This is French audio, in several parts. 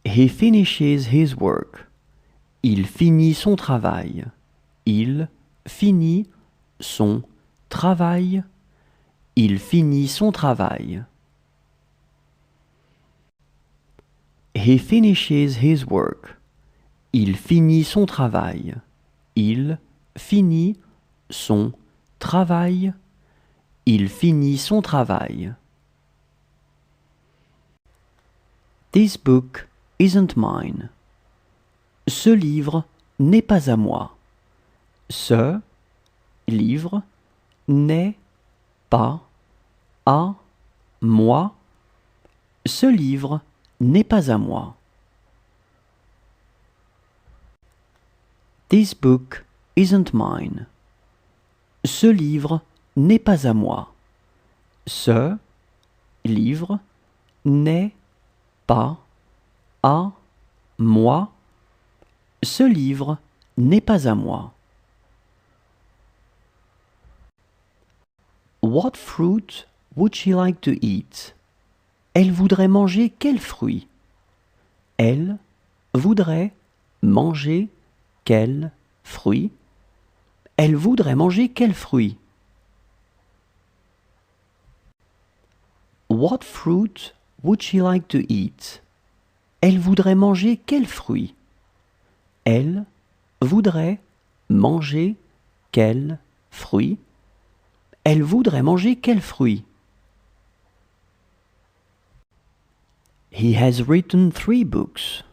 He finishes his work. Il finit son travail. Il finit son travail. Il finit son travail. He finishes his work. Il finit son travail. Il finit son travail. Il finit son travail. This book isn't mine. Ce livre n'est pas à moi. Ce livre n'est pas à moi. Ce livre n'est pas à moi. This book isn't mine. Ce livre n'est pas à moi. Ce livre n'est pas à moi. Ce livre n'est pas à moi. What fruit would she like to eat? Elle voudrait manger quel fruit? Elle voudrait manger quel fruit? Elle voudrait manger quel fruit? What fruit would she like to eat? Elle voudrait manger quel fruit? Elle voudrait manger quel fruit? Elle voudrait manger quel fruit? He has written 3 books.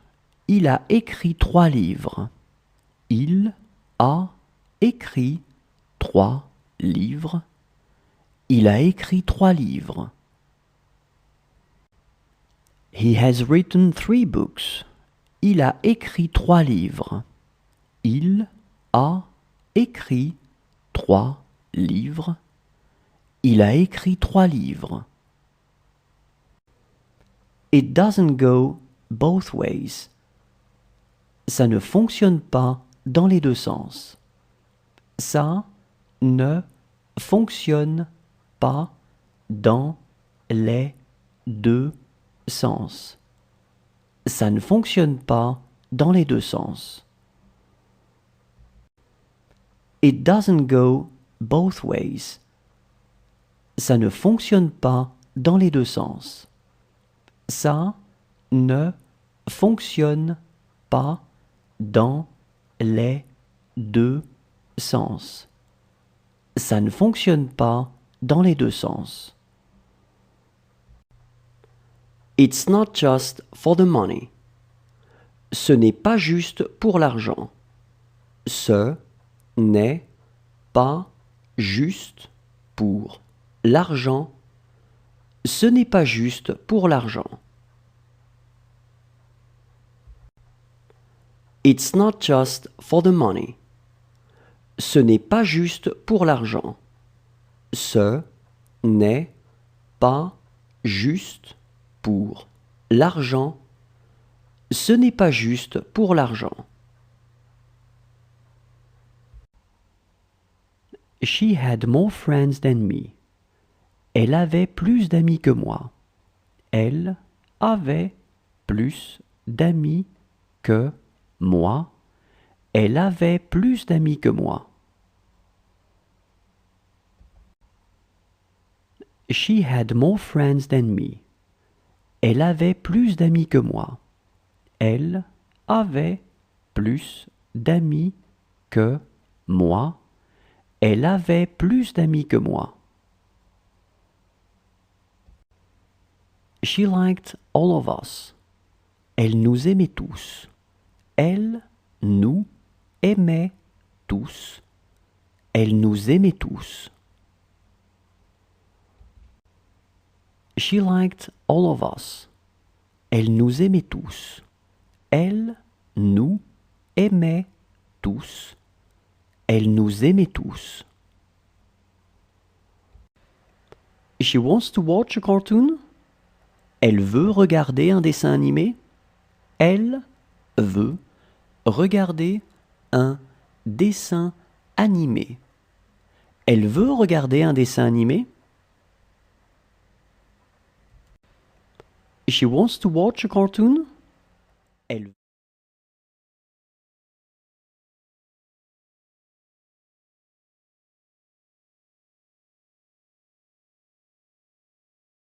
Il a écrit 3 livres. Il a écrit 3 livres. Il a écrit 3 livres. He has written 3 books. Il a écrit 3 livres. Il a écrit 3 livres. Il a écrit 3 livres. It doesn't go both ways. Ça ne fonctionne pas dans les deux sens. Ça ne fonctionne pas dans les deux sens. Ça ne fonctionne pas dans les deux sens. It doesn't go both ways. Ça ne fonctionne pas dans les deux sens. Ça ne fonctionne pas dans les deux sens. Ça ne fonctionne pas dans les deux sens. It's not just for the money. Ce n'est pas juste pour l'argent. Ce n'est pas juste pour l'argent. Ce n'est pas juste pour l'argent. It's not just for the money. Ce n'est pas juste pour l'argent. Ce n'est pas juste pour l'argent. Ce n'est pas juste pour l'argent. She had more friends than me. Elle avait plus d'amis que moi. Elle avait plus d'amis que moi. Elle avait plus d'amis que moi. She had more friends than me. Elle avait plus d'amis que moi. Elle avait plus d'amis que moi. Elle avait plus d'amis que moi. She liked all of us. Elle nous aimait tous. Elle nous aimait tous. Elle nous aimait tous. She liked all of us. Elle nous aimait tous. Elle nous aimait tous. Elle nous aimait tous. She wants to watch a cartoon. Elle veut regarder un dessin animé. Elle veut regarder un dessin animé. Elle veut regarder un dessin animé. She wants to watch a cartoon. Elle